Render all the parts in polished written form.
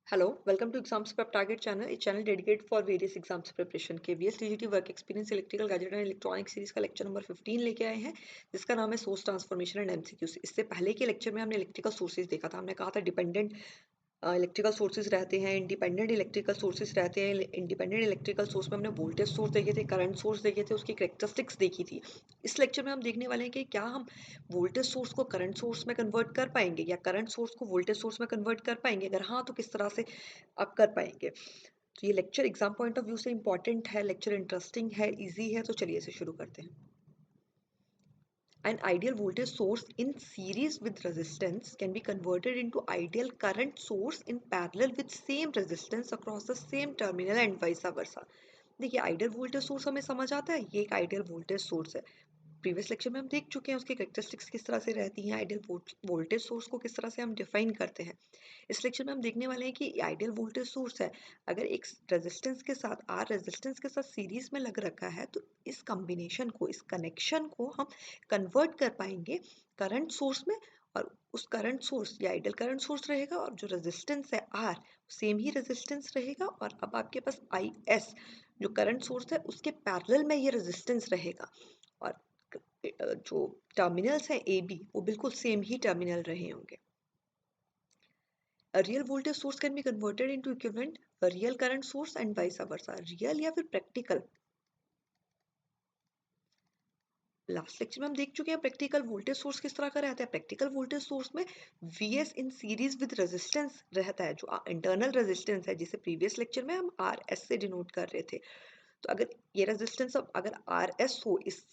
Hello, welcome to Exams Prep Target channel, a channel dedicated for various exams preparation के VS TGT work experience electrical gadget and electronic series का lecture number 15 लेके आए हैं जिसका नाम है source transformation and MCQs. इससे पहले के लेक्चर में हमने इलेक्ट्रिकल सोर्सेज देखा था। हमने कहा था डिपेंडेंट इलेक्ट्रिकल सोर्सेज रहते हैं, इंडिपेंडेंट इलेक्ट्रिकल सोर्सेज रहते हैं। इंडिपेंडेंट इलेक्ट्रिकल सोर्स में हमने वोल्टेज सोर्स देखे थे, करंट सोर्स देखे थे, उसकी कैरेक्टरिस्टिक्स देखी थी। इस लेक्चर में हम देखने वाले हैं कि क्या हम वोल्टेज सोर्स को करंट सोर्स में कन्वर्ट कर पाएंगे या करंट सोर्स को वोल्टेज सोर्स में कन्वर्ट कर पाएंगे। अगर हाँ तो किस तरह से आप कर पाएंगे। तो ये lecture exam point of view से इंपॉर्टेंट है, लेक्चर इंटरेस्टिंग है, इजी है। तो चलिए इसे शुरू करते हैं। An ideal voltage source in series with resistance can be converted into ideal current source in parallel with same resistance across the same terminal and vice versa। देखिए आइडियल वोल्टेज सोर्स हमें समझ आता है, ये एक आइडियल वोल्टेज सोर्स है। Previous lecture में हम देख चुके हैं उसकी कैरेक्टरिस्टिक्स किस तरह से रहती हैं, आइडियल वोल्टेज सोर्स को किस तरह से हम डिफाइन करते हैं। इस लेक्चर में हम देखने वाले हैं कि आइडियल वोल्टेज सोर्स है, अगर एक रेजिस्टेंस के साथ आर रेजिस्टेंस के साथ सीरीज में लग रखा है तो इस कॉम्बिनेशन को, इस कनेक्शन को हम कन्वर्ट कर पाएंगे करंट सोर्स में। और उस करंट सोर्स या आइडियल करंट सोर्स रहेगा और जो रेजिस्टेंस है आर सेम ही रेजिस्टेंस रहेगा। और अब आपके पास आई एस जो करंट सोर्स है उसके पैरेलल में ये रेजिस्टेंस रहेगा। और जो टर्मिनल्स हैं ए बी वो बिल्कुल सेम ही टर्मिनल रहे होंगे। A real voltage source can be converted into equivalent a real current source and vice versa। Real या फिर प्रैक्टिकल, लास्ट लेक्चर में हम देख चुके हैं प्रैक्टिकल वोल्टेज सोर्स किस तरह का रहता है। प्रैक्टिकल वोल्टेज सोर्स में Vs in series with resistance रहता है, जो इंटरनल रेजिस्टेंस है जिसे प्रीवियस लेक्चर में हम आर एस से डिनोट कर रहे थे। तो अगर ये रेजिस्टेंस, अब अगर आर एस हो, इस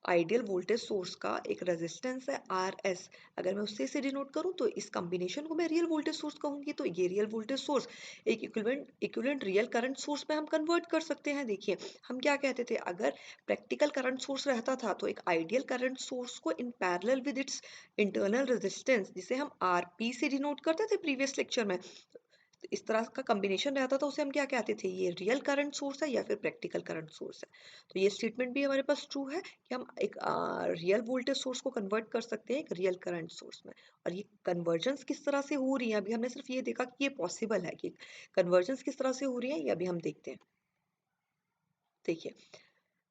आइडियल वोल्टेज सोर्स का एक रेजिस्टेंस है आर एस, अगर मैं उससे से डिनोट करूं तो इस कॉम्बिनेशन को मैं रियल वोल्टेज सोर्स कहूंगी। तो ये रियल वोल्टेज सोर्स एक इक्विवेलेंट रियल करंट सोर्स में हम कन्वर्ट कर सकते हैं। देखिए हम क्या कहते थे, अगर प्रैक्टिकल करंट सोर्स रहता था तो एक आइडियल करंट सोर्स को इन parallel with its internal resistance, जिसे हम आर पी से डिनोट करते थे प्रीवियस लेक्चर में, तो इस तरह का कॉम्बिनेशन रहता था, उसे हम क्या कहते थे, ये रियल करंट सोर्स है या फिर प्रैक्टिकल करंट सोर्स है। तो ये स्टेटमेंट भी हमारे पास ट्रू है कि हम एक रियल वोल्टेज सोर्स को कन्वर्ट कर सकते हैं एक रियल करंट सोर्स में। और ये कन्वर्जेंस किस तरह से हो रही है, अभी हमने सिर्फ ये देखा कि ये पॉसिबल है कि कन्वर्जेंस किस तरह से हो रही है, ये अभी हम देखते हैं। देखिए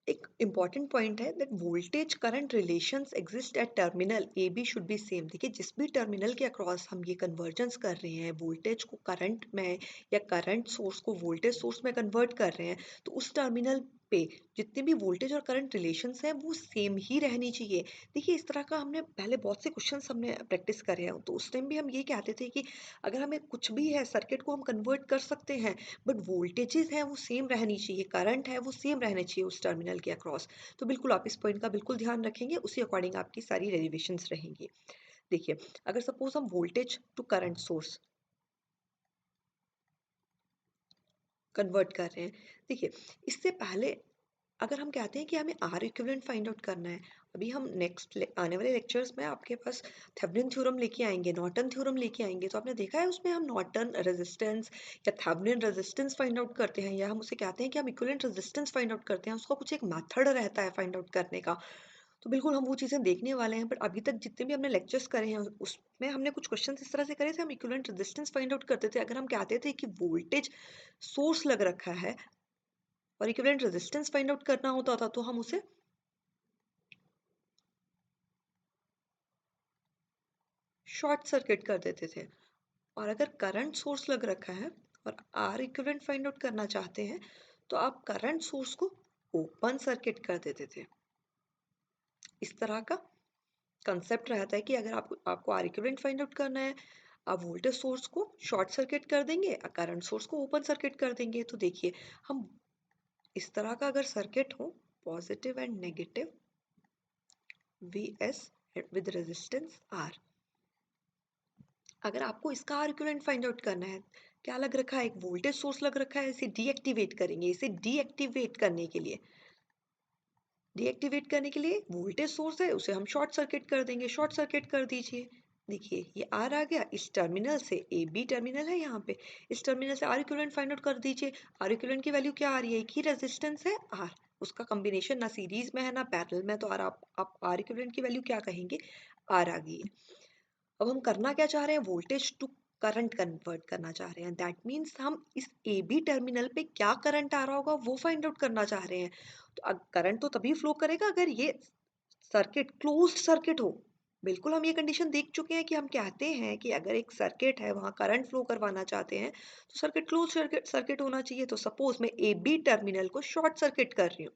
एक इंपॉर्टेंट पॉइंट है that voltage current relations exist at terminal A B should be same. देखिए जिस भी टर्मिनल के अक्रॉस हम ये कन्वर्जेंस कर रहे हैं, वोल्टेज को करंट में या करंट सोर्स को वोल्टेज सोर्स में कन्वर्ट कर रहे हैं, तो उस टर्मिनल पे जितने भी वोल्टेज और करंट रिलेशंस हैं वो सेम ही रहनी चाहिए। देखिए इस तरह का हमने पहले बहुत से क्वेश्चंस हमने प्रैक्टिस करे हैं, तो उस टाइम भी हम ये कहते थे कि अगर हमें कुछ भी है सर्किट को हम कन्वर्ट कर सकते हैं, बट वोल्टेजेस है वो सेम रहनी चाहिए, करंट है वो सेम रहने चाहिए उस टर्मिनल के अक्रॉस। तो बिल्कुल आप इस पॉइंट का बिल्कुल ध्यान रखेंगे, उसी अकॉर्डिंग आपकी सारी डेरिवेशंस रहेंगी। देखिए अगर सपोज हम voltage to current source convert कर रहे हैं, देखिए इससे पहले अगर हम कहते हैं कि हमें आर इक्विवेलेंट फाइंड आउट करना है, अभी हम नेक्स्ट आने वाले लेक्चर्स में आपके पास थेवेनिन थ्योरम लेके आएंगे, नॉर्टन थ्योरम लेके आएंगे। तो आपने देखा है उसमें हम नॉर्टन रेजिस्टेंस या थेवेनिन रेजिस्टेंस फाइंड आउट करते हैं, या हम उसे कहते हैं कि हम इक्विवेलेंट रेजिस्टेंस फाइंड आउट करते हैं, उसका कुछ एक मेथड रहता है फाइंड आउट करने का। तो बिल्कुल हम वो चीज़ें देखने वाले हैं, बट अभी तक जितने भी हमने लेक्चर्स करे हैं उसमें हमने कुछ क्वेश्चन इस तरह से करे थे, हम इक्विवेलेंट रेजिस्टेंस फाइंड आउट करते थे। अगर हम कहते थे कि वोल्टेज सोर्स लग रखा है और इक्विवेलेंट रेजिस्टेंस फाइंड आउट करना होता था, तो हम उसे शॉर्ट सर्किट कर देते थे। और अगर करंट सोर्स लग रखा है और आर इक्विवेलेंट फाइंड आउट करना चाहते हैं तो आप करंट सोर्स को ओपन सर्किट कर देते थे। इस तरह का कंसेप्ट रहता है कि अगर आपको आर इक्विवेलेंट फाइंड आउट करना है, आप वोल्टेज सोर्स को शॉर्ट सर्किट कर देंगे, करंट सोर्स को ओपन सर्किट कर देंगे। तो देखिए हम इस तरह का अगर सर्किट हो, positive and negative V S with resistance are, अगर आपको इसका आर इक्विवेलेंट फाइंड आउट करना है, क्या लग रखा है, एक वोल्टेज सोर्स लग रखा है, इसे डीएक्टिवेट करेंगे। इसे डीएक्टिवेट करने के लिए वोल्टेज सोर्स है उसे हम शॉर्ट सर्किट कर देंगे, शॉर्ट सर्किट कर दीजिए। देखिए ये आर आ गया, इस टर्मिनल से ए बी टर्मिनल है यहाँ पे, इस टर्मिनल से आर इक्विवेलेंट फाइंड आउट कर दीजिए। आर इक्विवेलेंट की वैल्यू क्या आ रही है, एक ही रेजिस्टेंस है आर, उसका कॉम्बिनेशन ना सीरीज में है ना पैरेलल में, तो आप आर इक्विवेलेंट की वैल्यू क्या कहेंगे, आर आ गई है। अब हम करना क्या चाह रहे हैं, वोल्टेज टू करंट कन्वर्ट करना चाह रहे हैं। दैट मीन्स हम इस ए बी टर्मिनल पे क्या करंट आ रहा होगा वो फाइंड आउट करना चाह रहे हैं। तो करंट तो तभी फ्लो करेगा अगर ये सर्किट क्लोज्ड सर्किट हो। बिल्कुल हम ये कंडीशन देख चुके हैं कि हम कहते हैं कि अगर एक सर्किट है वहां करंट फ्लो करवाना चाहते हैं तो सर्किट क्लोज सर्किट होना चाहिए। तो सपोज मैं ए बी टर्मिनल को शॉर्ट सर्किट कर रही हूँ,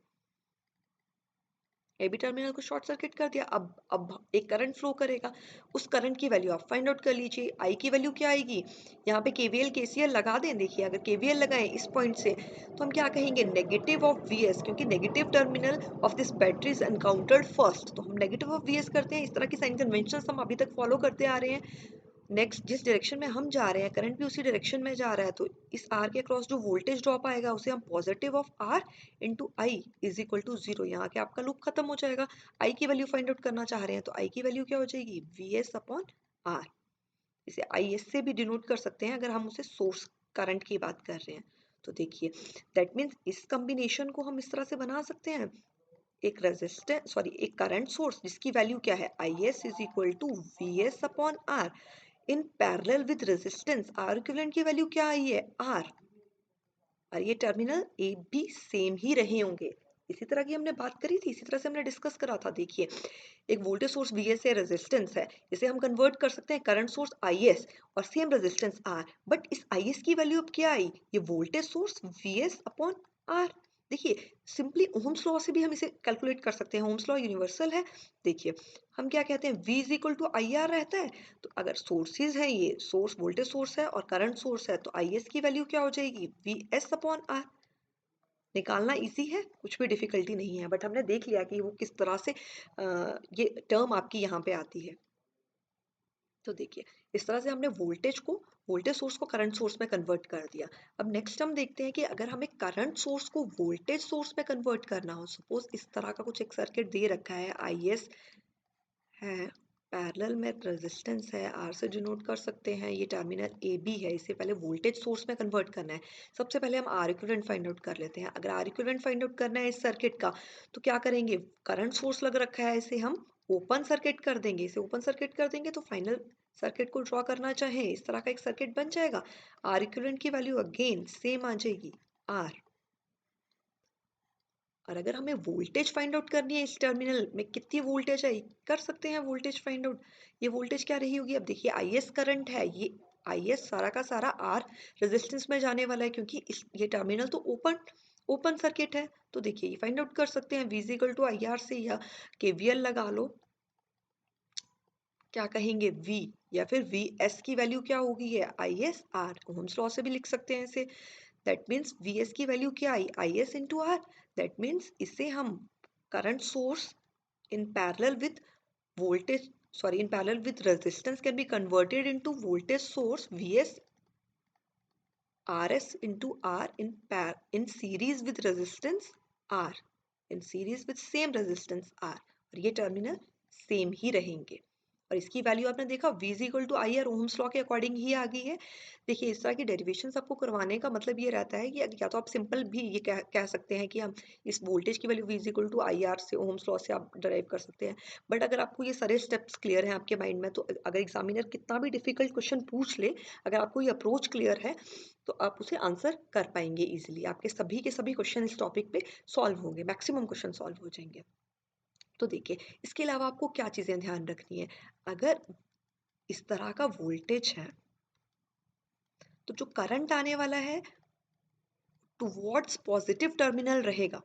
ए बी टर्मिनल को शॉर्ट सर्किट कर दिया। अब एक करंट फ्लो करेगा, उस करंट की वैल्यू आप फाइंड आउट कर लीजिए। आई की वैल्यू क्या आएगी, यहाँ पे केवीएल केसीएल लगा दें। देखिए अगर केवीएल लगाएं इस पॉइंट से तो हम क्या कहेंगे, नेगेटिव ऑफ वी एस, क्योंकि negative terminal of this battery is encountered first, तो हम नेगेटिव ऑफ वी एस करते हैं। इस तरह की साइन कन्वेंशन हम अभी तक फॉलो करते आ रहे हैं। नेक्स्ट जिस डायरेक्शन में हम जा रहे हैं करंट भी उसी डायरेक्शन में जा रहा है, तो इस आर के अक्रॉस जो वोल्टेज ड्रॉप आएगा उसे हम positive of R into I is equal to zero, यहाँ के आपका लूप खत्म हो जाएगा। आई की वैल्यू फाइंड आउट करना चाह रहे हैं तो आई की वैल्यू क्या हो जाएगी, वी एस अपॉन आर। इसे आई एस से भी डिनोट कर सकते हैं अगर हम उसे सोर्स करंट की बात कर रहे हैं। तो देखिए दैट मीन्स इस कॉम्बिनेशन को हम इस तरह से बना सकते हैं, एक रेजिस्टेंस सॉरी एक करंट सोर्स जिसकी वैल्यू क्या है, I S is equal to V S upon R in parallel with resistance. R equivalent की वैल्यू क्या आई है, आर, और ये टर्मिनल ए बी सेम ही रहे होंगे। इसी तरह की हमने बात करी थी, इसी तरह से हमने डिस्कस करा था। देखिए एक वोल्टेज सोर्स वी एस है, रेजिस्टेंस है, इसे हम कन्वर्ट कर सकते हैं करंट सोर्स आई एस और सेम रेजिस्टेंस आर। बट इस आई एस की वैल्यू अब क्या आई, ये voltage source V S upon R. देखिए सिंपली ओम्स लॉ से भी हम इसे कैलकुलेट कर सकते हैं, ओम्स लॉ यूनिवर्सल है। देखिए हम क्या कहते हैं, V is equal to I R रहता है। तो अगर सोर्सेज है, ये सोर्स वोल्टेज सोर्स है और करंट सोर्स है, तो आई एस की वैल्यू क्या हो जाएगी, वी एस अपॉन आर। निकालना इजी है, कुछ भी डिफिकल्टी नहीं है, बट हमने देख लिया कि वो किस तरह से ये टर्म आपकी यहाँ पे आती है। तो देखिए इस तरह से हमने वोल्टेज सोर्स को करंट सोर्स में कन्वर्ट कर दिया। अब नेक्स्ट हम देखते हैं कि अगर हमें करंट सोर्स को वोल्टेज सोर्स में कन्वर्ट करना हो, सपोज इस तरह का कुछ एक सर्किट दे रखा है, आई एस है, पैरेलल में रेजिस्टेंस है, आर से डिनोट कर सकते हैं, ये टर्मिनल ए बी है, इसे पहले वोल्टेज सोर्स में कन्वर्ट करना है। सबसे पहले हम आर इक्विवेलेंट फाइंड आउट कर लेते हैं। अगर आर इक्विवेलेंट फाइंड आउट करना है इस सर्किट का तो क्या करेंगे, करंट सोर्स लग रखा है, इसे हम ओपन सर्किट कर देंगे। इसे ओपन सर्किट कर देंगे तो फाइनल सर्किट को ड्रॉ करना चाहे इस तरह का एक सर्किट बन जाएगा। आर इक्विवेलेंट की वैल्यू अगेन सेम आ जाएगी, आर। और अगर हमें वोल्टेज फाइंड आउट करनी है इस टर्मिनल में कितनी वोल्टेज है, कर सकते हैं वोल्टेज फाइंड आउट। ये वोल्टेज क्या रही होगी, अब देखिए आई एस करंट है, ये आई एस सारा का सारा आर रेजिस्टेंस में जाने वाला है क्योंकि इस ये टर्मिनल तो ओपन सर्किट है। तो देखिए ये फाइंड आउट कर सकते हैं विजिकल टू आई आर से, या केवीएल लगा लो। क्या कहेंगे, V या फिर वी एस की वैल्यू क्या होगी, है I S R, Ohm's law से भी लिख सकते हैं इसे। दैट मीन्स वी एस की वैल्यू क्या आई, I S into R. That means इसे हम current source in parallel with voltage in parallel with resistance can be converted into voltage source vs rs into r in series with resistance r, in series with same resistance r, और ये terminal same ही रहेंगे। और इसकी value आपने देखा V is equal to I R, Ohm's law के according ही आ गई है। देखिए इस तरह की डेरिवेशन आपको करवाने का मतलब ये रहता है कि या तो आप सिंपल भी ये कह सकते हैं कि हम इस वोल्टेज की value V is equal to I R से ओम्स लॉ से आप डराइव कर सकते हैं। बट अगर आपको ये सारे स्टेप्स क्लियर हैं आपके माइंड में, तो अगर एग्जामिनर कितना भी डिफिकल्ट क्वेश्चन पूछ ले, अगर आपको ये अप्रोच क्लियर है तो आप उसे आंसर कर पाएंगे इजिली। आपके सभी के सभी क्वेश्चन इस टॉपिक पे सॉल्व होंगे, मैक्सिमम क्वेश्चन सॉल्व हो जाएंगे। तो देखिए इसके अलावा आपको क्या चीजें ध्यान रखनी है, अगर इस तरह का वोल्टेज है तो जो करंट आने वाला है टुवर्ड्स पॉजिटिव टर्मिनल रहेगा।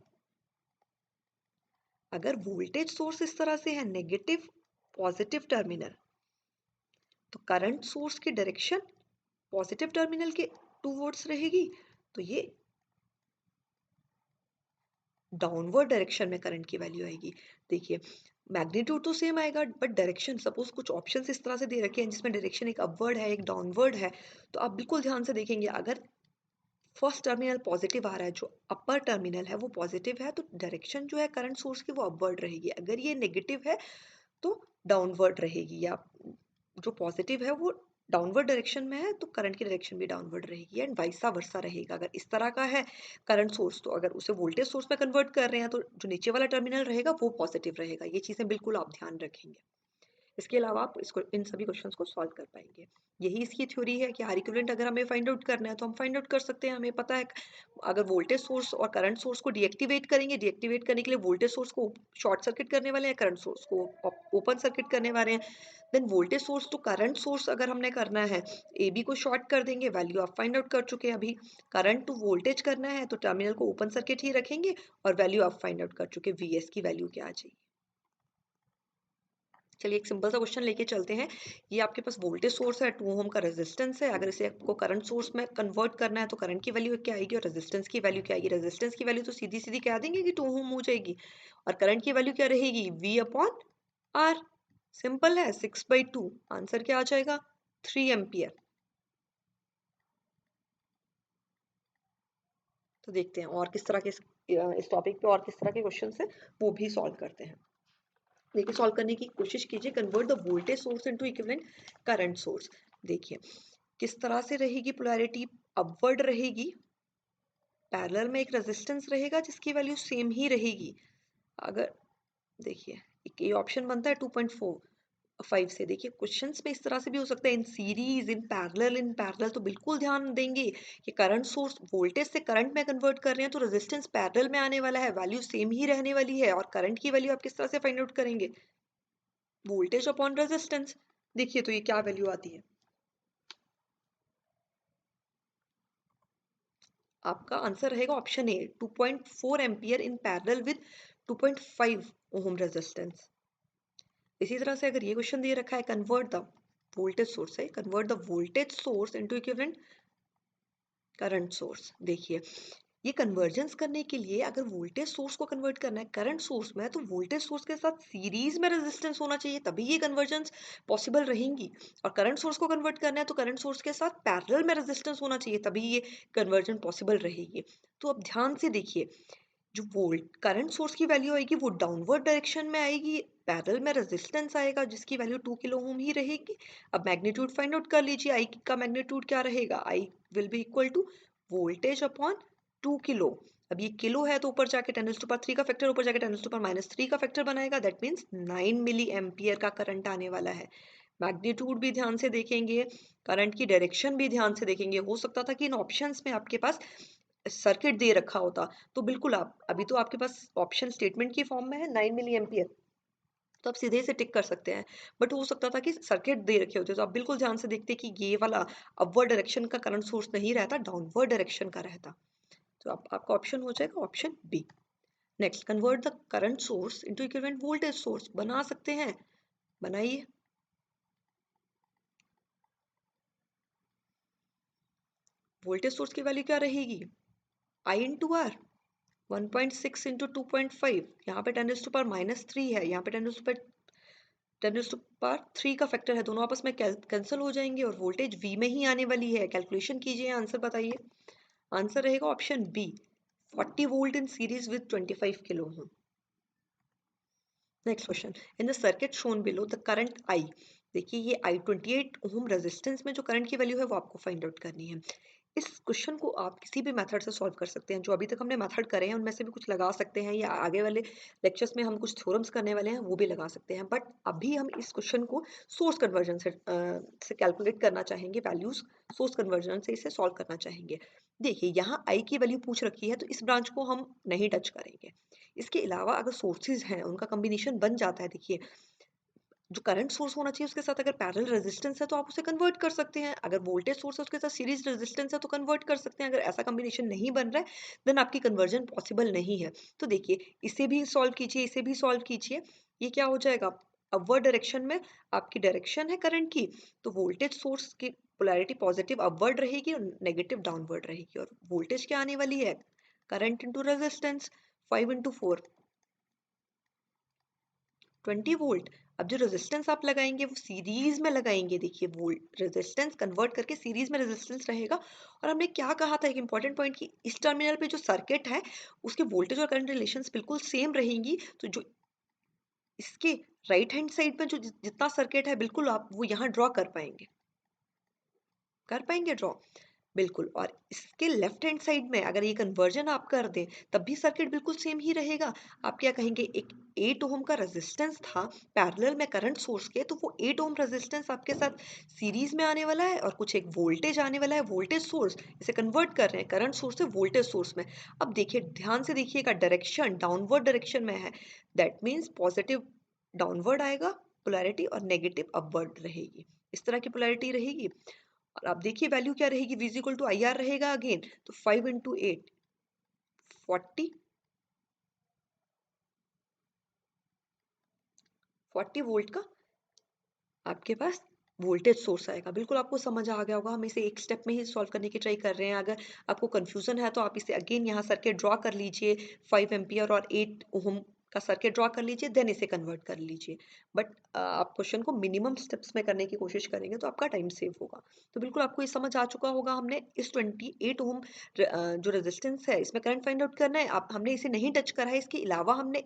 अगर वोल्टेज सोर्स इस तरह से है नेगेटिव पॉजिटिव टर्मिनल, तो करंट सोर्स की डायरेक्शन पॉजिटिव टर्मिनल के टुवर्ड्स रहेगी। तो ये डाउनवर्ड डायरेक्शन में करंट की वैल्यू आएगी। देखिए मैग्नीट्यूड तो सेम आएगा बट डायरेक्शन, सपोज कुछ ऑप्शंस इस तरह से दे रखे हैं जिसमें डायरेक्शन एक अपवर्ड है एक डाउनवर्ड है, तो आप बिल्कुल ध्यान से देखेंगे अगर फर्स्ट टर्मिनल पॉजिटिव आ रहा है, जो अपर टर्मिनल है वो पॉजिटिव है, तो डायरेक्शन जो है करंट सोर्स की वो अपवर्ड रहेगी। अगर ये नेगेटिव है तो डाउनवर्ड रहेगी, या जो पॉजिटिव है वो डाउनवर्ड डायरेक्शन में है तो करंट की डायरेक्शन भी डाउनवर्ड रहेगी, एंड वाइसा वर्सा रहेगा। अगर इस तरह का है करंट सोर्स तो अगर उसे वोल्टेज सोर्स में कन्वर्ट कर रहे हैं तो जो नीचे वाला टर्मिनल रहेगा वो पॉजिटिव रहेगा। ये चीजें बिल्कुल आप ध्यान रखेंगे। इसके अलावा आप इसको इन सभी क्वेश्चंस को सॉल्व कर पाएंगे। यही इसकी थ्योरी है कि आर इक्विवेलेंट अगर हमें फाइंड आउट करना है तो हम फाइंड आउट कर सकते हैं। हमें पता है अगर वोल्टेज सोर्स और करंट सोर्स को डीएक्टिवेट करेंगे, डीएक्टिवेट करने के लिए वोल्टेज सोर्स को शॉर्ट सर्किट करने वाले हैं, करंट सोर्स को ओपन सर्किट करने वाले हैं। Then voltage source to current source अगर हमने करना है, ए बी को शॉर्ट कर देंगे, वैल्यू आप फाइंड आउट कर चुके हैं अभी। करंट टू वोल्टेज करना है तो टर्मिनल को ओपन सर्किट ही रखेंगे और वैल्यू आप फाइंड आउट कर चुके, वीएस की वैल्यू क्या आ जाएगी। चलिए एक सिंपल सा क्वेश्चन लेके चलते हैं। ये आपके पास वोल्टेज सोर्स है, 2 ओम का रेजिस्टेंस है। अगर इसे आपको करंट सोर्स में कन्वर्ट करना है तो करंट की वैल्यू क्या आएगी और रेजिस्टेंस की वैल्यू क्या आएगी। रेजिस्टेंस की वैल्यू तो सीधी सीधी कह देंगे कि 2 ओम हो जाएगी, और करंट की वैल्यू क्या रहेगी, V अपॉन R। सिंपल है, 6/2। आंसर क्या आ जाएगा, 3 एम्पियर। तो देखते हैं और किस तरह के इस टॉपिक पे और किस तरह के क्वेश्चन है वो भी सॉल्व करते हैं। देखिए सॉल्व करने की कोशिश कीजिए। Convert the voltage source into equivalent current source. देखिए किस तरह से रहेगी पोलैरिटी, अपवर्ड रहेगी। पैरेलल में एक रेजिस्टेंस रहेगा जिसकी वैल्यू सेम ही रहेगी। अगर देखिए एक ये ऑप्शन बनता है 2.45 से। देखिए क्वेश्चंस में इस तरह से भी हो सकता है, in series, in parallel, in parallel. तो बिल्कुल ध्यान देंगे कि करंट सोर्स वोल्टेज से करंट में कन्वर्ट कर रहे हैं तो रेजिस्टेंस पैरेलल में आने वाला है, वैल्यू सेम ही रहने वाली है। और करंट की वैल्यू आप किस तरह से फाइंड आउट करेंगे, वोल्टेज अपॉन रेजिस्टेंस। देखिए तो ये क्या वैल्यू आती है, आपका आंसर रहेगा option A, 2.4 ampere in parallel with 2.5 ohm resistance. इसी तरह से अगर ये क्वेश्चन दे रखा है, कन्वर्ट द वोल्टेज सोर्स है, convert the voltage source into equivalent current source. देखिए ये कन्वर्जेंस करने के लिए अगर वोल्टेज सोर्स को कन्वर्ट करना है करंट सोर्स में, तो वोल्टेज सोर्स के साथ सीरीज में रेजिस्टेंस होना चाहिए, तभी ये कन्वर्जेंस पॉसिबल रहेंगी। और करंट सोर्स को कन्वर्ट करना है तो करंट सोर्स के साथ पैरेलल में रेजिस्टेंस होना चाहिए, तभी ये कन्वर्जन पॉसिबल रहेगी। तो अब ध्यान से देखिए, जो वोल्ट करंट सोर्स की वैल्यू आएगी वो डाउनवर्ड डायरेक्शन में आएगी, पैरेलल में रेजिस्टेंस आएगा जिसकी वैल्यू 2 किलो ओम ही रहेगी। अब मैग्नीट्यूड फाइंड आउट कर लीजिए, आई का मैग्नीट्यूड क्या रहेगा, I will be equal to voltage upon 2 kilo. अब ये किलो है तो ऊपर जाके 10⁻³ का फैक्टर, ऊपर जाके 10⁻³ का फैक्टर बनाएगा, दैट मीन्स 9 मिली एम्पियर का करंट आने वाला है। मैग्नीट्यूड भी ध्यान से देखेंगे, करंट की डायरेक्शन भी ध्यान से देखेंगे। हो सकता था कि इन ऑप्शंस में आपके पास सर्किट दे रखा होता, तो बिल्कुल आप अभी तो आपके पास ऑप्शन स्टेटमेंट की फॉर्म में है 9 मिली एम्पियर, तो आप सीधे से टिक कर सकते हैं। बट हो सकता था कि सर्किट दे रखे होते, तो आप बिल्कुल ध्यान से देखते कि ये वाला अपवर्ड डायरेक्शन का करंट सोर्स नहीं रहता, डाउनवर्ड डायरेक्शन का रहता। तो आपका ऑप्शन हो जाएगा option B. Next, convert the current source into equivalent voltage source. बना सकते हैं, बनाइए। वोल्टेज सोर्स की वैल्यू क्या रहेगी, आई इंटू आर, 1.6 इंटू 2.5। यहाँ पे 10⁻³ है, यहाँ पे 10⁻³ का फैक्टर है, दोनों आपस में कैंसिल हो जाएंगे और वोल्टेज V में ही आने वाली है। कैलकुलेशन कीजिए, आंसर बताइए। आंसर रहेगा option B, 40 volt in series with 25 kilo ohm. Next question, in the circuit shown below the current I. देखिए ये आई 28 ओम रेजिस्टेंस में जो करंट की वैल्यू है वो आपको फाइंड आउट करनी है। इस क्वेश्चन को आप किसी भी मेथड से सॉल्व कर सकते हैं, जो अभी तक हमने मेथड करे हैं उनमें से भी कुछ लगा सकते हैं, या आगे वाले लेक्चर्स में हम कुछ थ्योरम्स करने वाले हैं वो भी लगा सकते हैं। बट अभी हम इस क्वेश्चन को सोर्स कन्वर्जन से कैलकुलेट करना चाहेंगे, वैल्यूज सोर्स कन्वर्जन से इसे सॉल्व करना चाहेंगे। देखिए यहाँ आई की वैल्यू पूछ रखी है तो इस ब्रांच को हम नहीं टच करेंगे। इसके अलावा अगर सोर्सेज हैं उनका कॉम्बिनेशन बन जाता है, देखिए जो करंट सोर्स होना चाहिए उसके साथ अगर पैरेलल रेजिस्टेंस है तो आप उसे कन्वर्ट कर सकते हैं, अगर वोल्टेज सोर्स है उसके साथ सीरीज रेजिस्टेंस है तो कन्वर्ट कर सकते हैं। अगर ऐसा कॉम्बिनेशन नहीं बन रहा है देन आपकी कन्वर्जन पॉसिबल नहीं है। तो देखिए इसे भी सॉल्व कीजिए, इसे भी सॉल्व कीजिए। ये क्या हो जाएगा, अपवर्ड डायरेक्शन में आपकी डायरेक्शन है करंट की, तो वोल्टेज सोर्स की पोलैरिटी पॉजिटिव अपवर्ड रहेगी और नेगेटिव डाउनवर्ड रहेगी। और वोल्टेज क्या आने वाली है, करंट इंटू रेजिस्टेंस, 5 × 4 20 वोल्ट। अब जो रेजिस्टेंस आप लगाएंगे वो सीरीज में लगाएंगे। देखिए वोल्ट रेजिस्टेंस कन्वर्ट करके सीरीज में रेजिस्टेंस रहेगा। और हमने क्या कहा था, एक इंपॉर्टेंट पॉइंट, कि इस टर्मिनल पे जो सर्किट है उसके वोल्टेज और करंट रिलेशंस बिल्कुल सेम रहेंगी। तो जो इसके राइट हैंड साइड पे जो जितना सर्किट है बिल्कुल आप वो यहाँ ड्रॉ कर पाएंगे, ड्रॉ। बिल्कुल। और इसके लेफ्ट हैंड साइड में अगर ये कन्वर्जन आप कर दें तब भी सर्किट बिल्कुल सेम ही रहेगा। आप क्या कहेंगे, एक 8 ओम का रेजिस्टेंस था पैरेलल में करंट सोर्स के, तो वो 8 ओम रेजिस्टेंस आपके साथ सीरीज में आने वाला है और कुछ एक वोल्टेज आने वाला है, वोल्टेज सोर्स इसे कन्वर्ट कर रहे हैं करंट सोर्स से वोल्टेज सोर्स में। अब देखिए, ध्यान से देखिएगा, डायरेक्शन डाउनवर्ड डायरेक्शन में है। दैट मीन्स पॉजिटिव डाउनवर्ड आएगा पोलैरिटी और नेगेटिव अपवर्ड रहेगी। इस तरह की पोलैरिटी रहेगी। और आप देखिए वैल्यू क्या रहेगी, v equal to I R रहेगा अगेन, तो 5 इंटू 8 40 वोल्ट का आपके पास वोल्टेज सोर्स आएगा। बिल्कुल आपको समझ आ गया होगा, हम इसे एक स्टेप में ही सॉल्व करने की ट्राई कर रहे हैं। अगर आपको कंफ्यूजन है तो आप इसे अगेन यहाँ सर्किट ड्रॉ कर लीजिए, 5 एम्पियर और 8 ओम का सर्किट ड्रॉ कर लीजिए, देन इसे कन्वर्ट कर लीजिए। बट आप क्वेश्चन को मिनिमम स्टेप्स में करने की कोशिश करेंगे तो आपका टाइम सेव होगा। तो बिल्कुल आपको ये समझ आ चुका होगा, हमने इस 28 ओम जो रेजिस्टेंस है इसमें करंट फाइंड आउट करना है। आप हमने इसे नहीं टच करा है, इसके अलावा हमने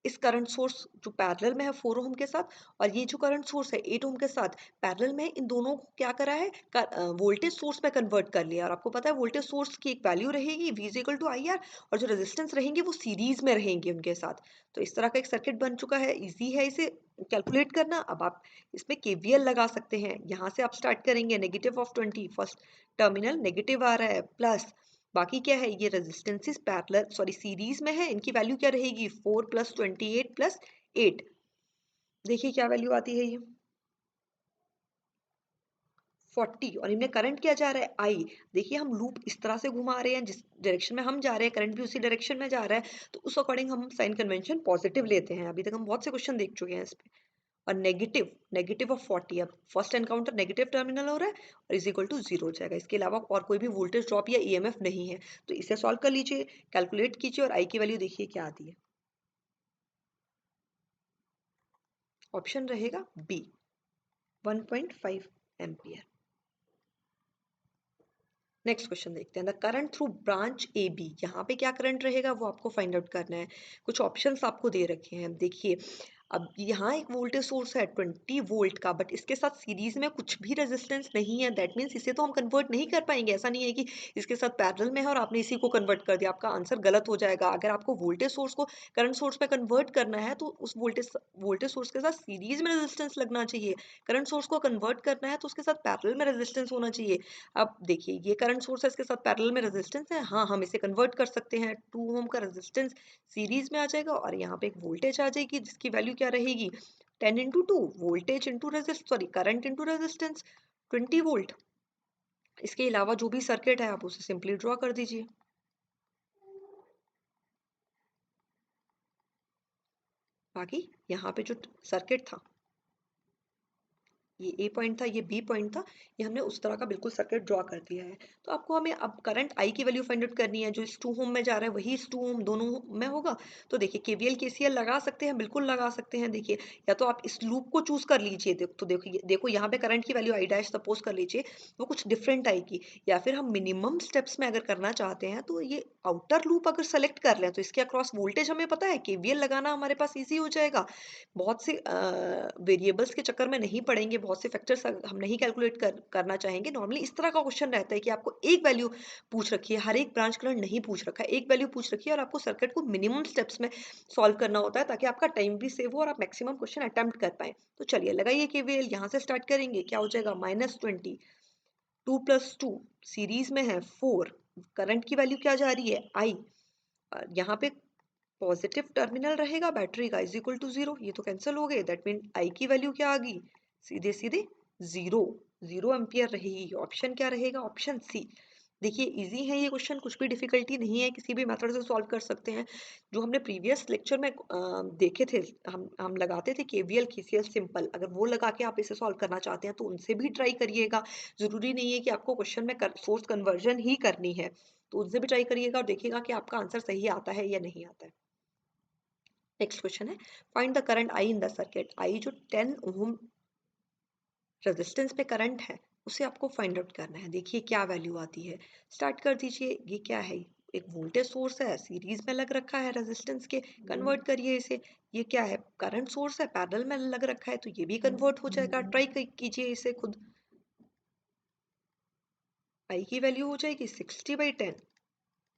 इस करंट सोर्स जो पैरेलल में है 4 ओम के साथ, और ये जो करंट सोर्स है 8 ओम के साथ पैरेलल में, इन दोनों को क्या करा है, वोल्टेज सोर्स में कन्वर्ट कर लिया। और आपको पता है वोल्टेज सोर्स की एक वैल्यू रहेगी v equal to I R, और जो रेजिस्टेंस रहेंगे वो सीरीज में रहेंगे उनके साथ। तो इस तरह का एक सर्किट बन चुका है, इजी है इसे कैलकुलेट करना। अब आप इसमें केवीएल लगा सकते हैं। यहाँ से आप स्टार्ट करेंगे, negative of 20, first terminal negative आ रहा है, प्लस बाकी क्या है, ये रेजिस्टेंसेस पैरेलल सॉरी सीरीज में है, इनकी वैल्यू क्या रहेगी, 4 प्लस 28 प्लस 8। देखिए क्या वैल्यू आती है ये 40, और इनमें करंट क्या जा रहा है, आई। देखिए हम लूप इस तरह से घुमा रहे हैं, जिस डायरेक्शन में हम जा रहे हैं करंट भी उसी डायरेक्शन में जा रहा है, तो उस अकॉर्डिंग हम साइन कन्वेंशन पॉजिटिव लेते हैं। अभी तक हम बहुत से क्वेश्चन देख चुके हैं इस पे। और नेगेटिव नेगेटिव ऑफ 40, अब फर्स्ट एनकाउंटर नेगेटिव टर्मिनल हो रहा है और इज इक्वल टू 0 हो जाएगा। इसके अलावा और कोई भी वोल्टेज ड्रॉप या ईएमएफ नहीं है। तो इसे सॉल्व कर लीजिए, कैलकुलेट कीजिए, और आई की वैल्यू देखिए क्या आती है। ऑप्शन रहेगा बी, 1.5 एम्पियर। नेक्स्ट क्वेश्चन देखते हैं, the current through branch A B. यहाँ पे क्या करंट रहेगा वो आपको फाइंड आउट करना है। कुछ ऑप्शंस आपको दे रखे हैं, देखिए। अब यहाँ एक वोल्टेज सोर्स है 20 वोल्ट का, बट इसके साथ सीरीज में कुछ भी रेजिस्टेंस नहीं है। दैट मीन्स इसे तो हम कन्वर्ट नहीं कर पाएंगे। ऐसा नहीं है कि इसके साथ पैरेलल में है और आपने इसी को कन्वर्ट कर दिया, आपका आंसर गलत हो जाएगा। अगर आपको वोल्टेज सोर्स को करंट सोर्स में कन्वर्ट करना है तो उस वोल्टेज वोल्टेज सोर्स के साथ सीरीज में रेजिस्टेंस लगना चाहिए। करंट सोर्स को कन्वर्ट करना है तो उसके साथ पैरेलल में रेजिस्टेंस होना चाहिए। अब देखिए ये करंट सोर्स है, इसके साथ पैरेलल में रेजिस्टेंस है, हाँ हम इसे कन्वर्ट कर सकते हैं। 2 ओम का रेजिस्टेंस सीरीज में आ जाएगा और यहाँ पे एक वोल्टेज आ जाएगी जिसकी वैल्यू क्या रहेगी, 10 into 2, voltage into resist sorry current into resistance, 20 volt. इसके अलावा जो भी सर्किट है आप उसे सिंपली ड्रॉ कर दीजिए। बाकी यहाँ पे जो सर्किट था, ये ए पॉइंट था, ये बी पॉइंट था, ये हमने उस तरह का बिल्कुल सर्किट ड्रॉ कर दिया है। तो आपको हमें अब करंट आई की वैल्यू फाइंड आउट करनी है। जो इस 2 ओम में जा रहा है वही इस 2 ओम दोनों में होगा। तो देखिए केवीएल केसीएल लगा सकते हैं, बिल्कुल लगा सकते हैं। देखिए या तो आप इस लूप को चूज कर लीजिए, तो देखिए देखो यहाँ पे करंट की वैल्यू आई डैश सपोज कर लीजिए, वो कुछ डिफरेंट आएगी। या फिर हम मिनिमम स्टेप्स में अगर करना चाहते हैं तो ये आउटर लूप अगर सेलेक्ट कर लें तो इसके अक्रॉस वोल्टेज हमें पता है, केवीएल लगाना हमारे पास ईजी हो जाएगा। बहुत से वेरिएबल्स के चक्कर में नहीं पड़ेंगे, बहुत से फैक्टर्स हम नहीं कैलकुलेट करना चाहेंगे। नॉर्मली इस तरह का क्वेश्चन रहता है कि आपको एक वैल्यू पूछ रखी है, हर एक ब्रांच करंट नहीं पूछ रखा है, एक वैल्यू पूछ रखी है और आपको सर्किट को मिनिमम स्टेप्स में सॉल्व करना होता है ताकि आपका टाइम भी सेव हो और आप मैक्सिमम क्वेश्चन अटेम्प्ट कर पाए। तो चलिए लगाइए केवीएल, यहाँ से स्टार्ट करेंगे, क्या हो जाएगा, -20, 2 प्लस 2 सीरीज में है 4, करंट की वैल्यू क्या जा रही है आई, यहाँ पे पॉजिटिव टर्मिनल रहेगा बैटरी का, इज इक्वल टू 0, ये तो कैंसिल हो गए। दैट मीन आई की वैल्यू क्या आ गई, सीधे सीधे 0, 0 एम्पियर रहेगी। ऑप्शन क्या रहेगा, ऑप्शन सी। देखिए इजी है ये क्वेश्चन, कुछ भी डिफिकल्टी नहीं है, किसी भी मेथड से सॉल्व कर सकते हैं। जो हमने प्रीवियस लेक्चर में देखे थे, हम लगाते थे केवीएल केसीएल सिंपल, अगर वो लगा के आप इसे सॉल्व करना चाहते हैं तो उनसे भी ट्राई करिएगा। जरूरी नहीं है कि आपको क्वेश्चन में सोर्स कन्वर्जन ही करनी है, तो उनसे भी ट्राई करिएगा और देखिएगा कि आपका आंसर सही आता है या नहीं आता है। नेक्स्ट क्वेश्चन है, find the current I in the circuit. I जो 10 ओम रेजिस्टेंस पे करंट है उसे आपको फाइंड आउट करना है। देखिए क्या वैल्यू आती है, स्टार्ट कर दीजिए। ये क्या है, एक वोल्टेज सोर्स है, सीरीज में लग रखा है रेजिस्टेंस के, कन्वर्ट करिए इसे। ये क्या है, करंट सोर्स है, पैरेलल में लग रखा है, तो ये भी कन्वर्ट हो जाएगा। ट्राई कीजिए इसे खुद। आई की वैल्यू हो जाएगी 60/10।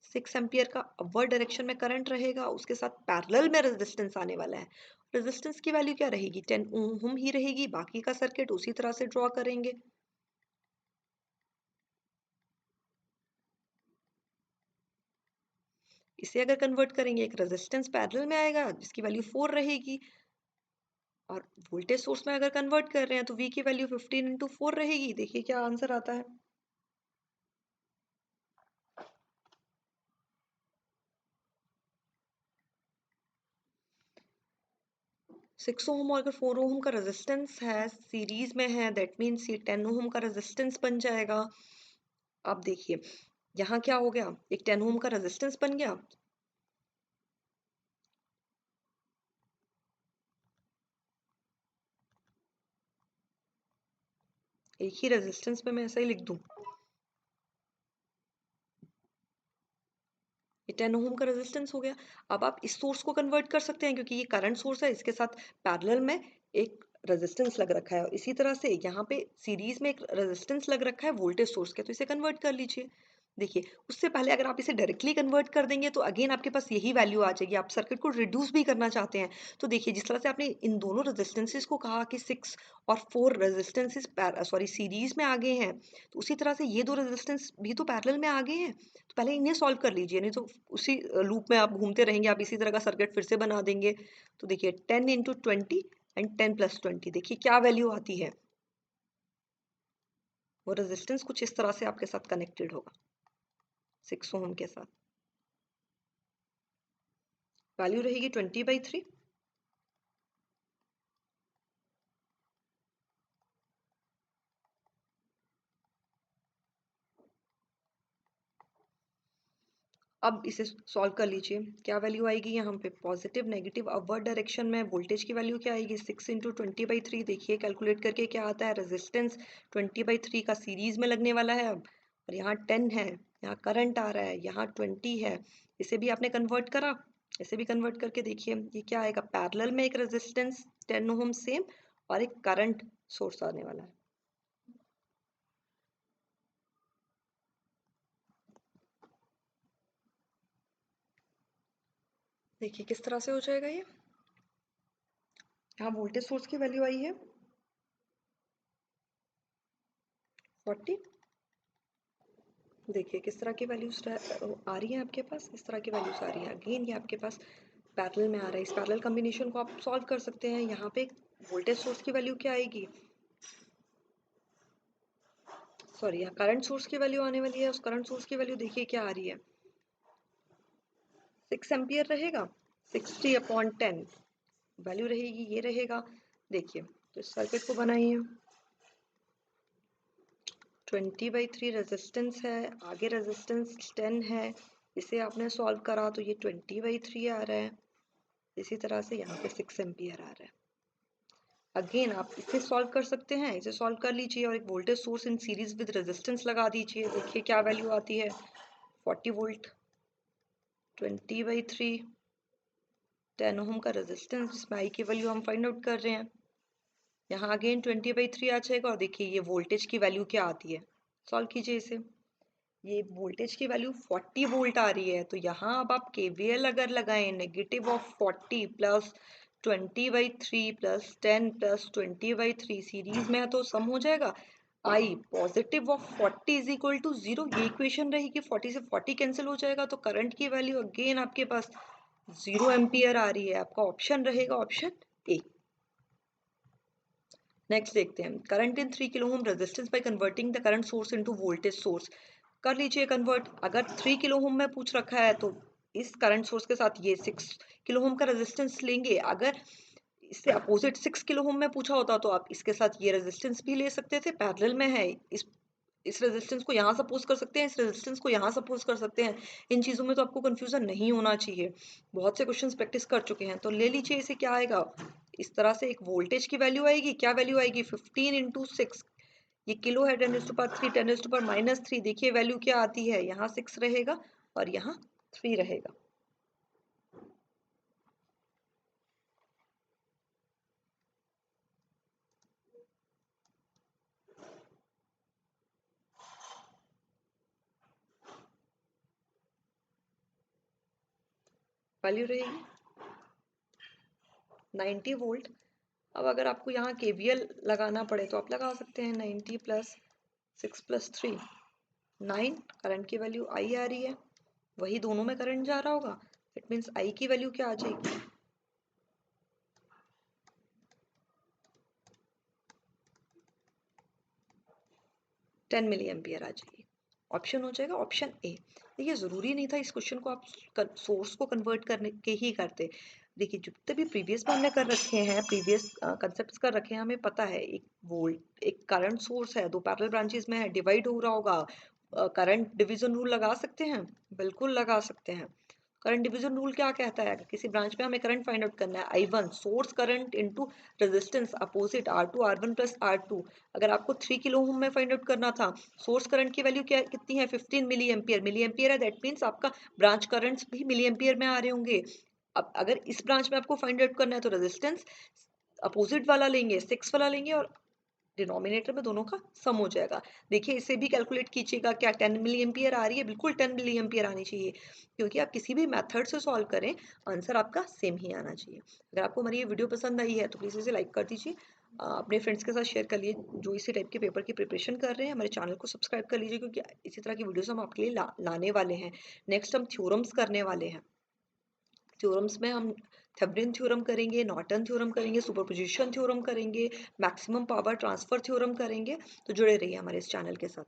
6 एम्पियर का अपवर्ड डायरेक्शन में करंट रहेगा, उसके साथ पैरेलल में रेजिस्टेंस आने वाला है। रेजिस्टेंस की वैल्यू क्या रहेगी? 10 ओम ही रहेगी। बाकी का सर्किट उसी तरह से ड्रॉ करेंगे। इसे अगर कन्वर्ट करेंगे, एक रेजिस्टेंस पैरेलल में आएगा जिसकी वैल्यू 4 रहेगी, और वोल्टेज सोर्स में अगर कन्वर्ट कर रहे हैं तो V की वैल्यू 15 × 4 रहेगी। देखिए क्या आंसर आता है। 6 ओम और अगर 4 ओम का रेजिस्टेंस है, सीरीज में है, दैट मीन्स ये 10 ओम का रेजिस्टेंस बन जाएगा। अब देखिए यहाँ क्या हो गया, एक 10 ओम का रेजिस्टेंस बन गया। एक ही रेजिस्टेंस पे मैं ऐसा ही लिख दूं, ये 10 ओम का रेजिस्टेंस हो गया। अब आप इस सोर्स को कन्वर्ट कर सकते हैं, क्योंकि ये करंट सोर्स है, इसके साथ पैरेलल में एक रेजिस्टेंस लग रखा है, और इसी तरह से यहाँ पे सीरीज में एक रेजिस्टेंस लग रखा है वोल्टेज सोर्स के, तो इसे कन्वर्ट कर लीजिए। देखिए उससे पहले अगर आप इसे डायरेक्टली कन्वर्ट कर देंगे तो अगेन आपके पास यही वैल्यू आ जाएगी। आप सर्किट को रिड्यूस भी करना चाहते हैं तो देखिए, जिस तरह से आपने इन दोनों रेजिस्टेंसेस को कहा कि 6 और 4 रेजिस्टेंसेस सॉरी सीरीज में आगे हैं, तो उसी तरह से ये दो रेजिस्टेंस भी तो पैरेलल में आगे हैं। तो पहले इन्हें सॉल्व कर लीजिए, नहीं तो उसी लूप में आप घूमते रहेंगे, आप इसी तरह का सर्किट फिर से बना देंगे। तो देखिए 10 × 20 एंड 10 + 20, देखिए क्या वैल्यू आती है। वो रेजिस्टेंस कुछ इस तरह से आपके साथ कनेक्टेड होगा 6 ओम के साथ। वैल्यू रहेगी 20/3। अब इसे सॉल्व कर लीजिए, क्या वैल्यू आएगी यहाँ पे? पॉजिटिव नेगेटिव अपवर्ड डायरेक्शन में वोल्टेज की वैल्यू क्या आएगी? 6 × 20/3। देखिए कैलकुलेट करके क्या आता है। रेजिस्टेंस 20/3 का सीरीज में लगने वाला है अब, और यहाँ 10 है, यहाँ करंट आ रहा है, यहाँ 20 है। इसे भी आपने कन्वर्ट करा, इसे भी कन्वर्ट करके देखिए ये क्या आएगा। पैरेलल में एक रेजिस्टेंस 10 ओम सेम, और एक करंट सोर्स आने वाला है। देखिए किस तरह से हो जाएगा ये। यहाँ वोल्टेज सोर्स की वैल्यू आई है 40। देखिए किस तरह की वैल्यूज आ रही हैं आपके पास, इस तरह की वैल्यूज आ रही है। अगेन ये आपके पास पैरेलल में आ रहा है, इस पैरेलल कॉम्बिनेशन को आप सॉल्व कर सकते हैं। यहाँ पे वोल्टेज सोर्स की वैल्यू क्या आएगी, सॉरी यहाँ करंट सोर्स की वैल्यू आने वाली है। उस करंट सोर्स की वैल्यू देखिए क्या आ रही है, 6 एम्पियर रहेगा। 60/10 वैल्यू रहेगी, ये रहेगा। देखिए तो इस सर्किट को बनाइए। 20/3 रेजिस्टेंस है, आगे रेजिस्टेंस 10 है। इसे आपने सॉल्व करा तो ये 20/3 आ रहा है। इसी तरह से यहाँ पे 6 एम्पियर आ रहा है। अगेन आप इसे सॉल्व कर सकते हैं, इसे सॉल्व कर लीजिए और एक voltage source in series with resistance लगा दीजिए। देखिए क्या वैल्यू आती है, 40 वोल्ट। 20/3 10 ओम का रेजिस्टेंस, जिसमें आई की वैल्यू हम फाइंड आउट कर रहे हैं। यहाँ अगेन 20/3 आ जाएगा, और देखिए ये वोल्टेज की वैल्यू क्या आती है। सॉल्व कीजिए इसे। ये वोल्टेज की वैल्यू 40 वोल्ट आ रही है, तो यहाँ अब आप केवीएल अगर लगाएं, negative of 40 plus 20/3 plus 10 plus 20/3 series में है तो सम हो जाएगा। I positive of 40 is equal to 0, ये इक्वेशन रहेगी। 40 से 40 कैंसिल हो जाएगा, तो करंट की वैल्यू अगेन आपके पास 0 एम्पियर आ रही है। आपका ऑप्शन रहेगा ऑप्शन ए। नेक्स्ट देखते हैं, current in 3 kilo ohm resistance by converting the current source into voltage source. कर लीजिए कन्वर्ट। अगर 3 किलो ओम में पूछ रखा है तो इस करंट सोर्स के साथ ये 6 किलो ओम का रेजिस्टेंस लेंगे। अगर इससे अपोजिट 6 किलो ओम में पूछा होता तो आप इसके साथ ये रेजिस्टेंस भी ले सकते थे, पैरेलल में है। इस रेजिस्टेंस को यहाँ सपोज कर सकते हैं, इस रेजिस्टेंस को यहाँ सपोज कर सकते हैं। इन चीज़ों में तो आपको कंफ्यूजन नहीं होना चाहिए, बहुत से क्वेश्चंस प्रैक्टिस कर चुके हैं। तो ले लीजिए, इसे क्या आएगा, इस तरह से एक वोल्टेज की वैल्यू आएगी। क्या वैल्यू आएगी, 15 × 6। ये किलो है, 10⁻³ 10⁻³ देखिए वैल्यू क्या आती है। यहाँ 6 रहेगा और यहाँ 3 रहेगा। वैल्यू रहेगी 90 वोल्ट। अब अगर आपको यहाँ केवीएल लगाना पड़े तो आप लगा सकते हैं 90 प्लस 6 प्लस 3 9। करंट की वैल्यू आई आ रही है, वही दोनों में करंट जा रहा होगा। इट मीन्स आई की वैल्यू क्या आ जाएगी 10 मिली एम्पियर आ जाएगी। ऑप्शन हो जाएगा ऑप्शन ए। देखिए ज़रूरी नहीं था इस क्वेश्चन को आप सोर्स को कन्वर्ट करने के ही करते। देखिए जितने भी प्रीवियस में हमने कर रखे हैं, प्रीवियस कंसेप्ट कर रखे हैं, हमें पता है एक वोल्ट एक करंट सोर्स है, दो पैरेलल ब्रांचेस में है, डिवाइड हो रहा होगा। करंट डिवीजन रूल लगा सकते हैं, बिल्कुल लगा सकते हैं। करंट डिवीजन रूल क्या कहता है, अगर किसी ब्रांच में हमें करंट फाइंड आउट करना है, I1 source current into resistance opposite R2 R1 plus R2। अगर आपको 3 किलो ओम में फाइंड आउट करना था, सोर्स करंट की वैल्यू क्या कितनी है 15 मिली एम्पियर। मिली एम्पियर है, दैट मीन्स आपका ब्रांच करंट्स भी मिली एम्पियर में आ रहे होंगे। अब अगर इस ब्रांच में आपको फाइंड आउट करना है तो रेजिस्टेंस अपोजिट वाला लेंगे, 6 वाला लेंगे, और डिनोमिनेटर में दोनों का सम हो जाएगा। देखिए इसे भी कैलकुलेट कीजिएगा, क्या 10 मिली एम्पियर आ रही है, बिल्कुल 10 मिली एम्पियर आनी चाहिए, क्योंकि आप किसी भी मेथड से सॉल्व करें आंसर आपका सेम ही आना चाहिए। अगर आपको हमारी ये वीडियो पसंद आई है तो प्लीज़ इसे लाइक कर दीजिए, अपने फ्रेंड्स के साथ शेयर कर लिए जो इसी टाइप के पेपर की प्रिपरेशन कर रहे हैं। हमारे चैनल को सब्सक्राइब कर लीजिए, क्योंकि इसी तरह की वीडियोस हम आपके लिए लाने वाले हैं। नेक्स्ट हम थ्योरम्स करने वाले हैं। थ्योरम्स में हम थेवेनिन थ्योरम करेंगे, नॉर्टन थ्योरम करेंगे, सुपरपोजिशन थ्योरम करेंगे, मैक्सिमम पावर ट्रांसफर थ्योरम करेंगे। तो जुड़े रहिए हमारे इस चैनल के साथ।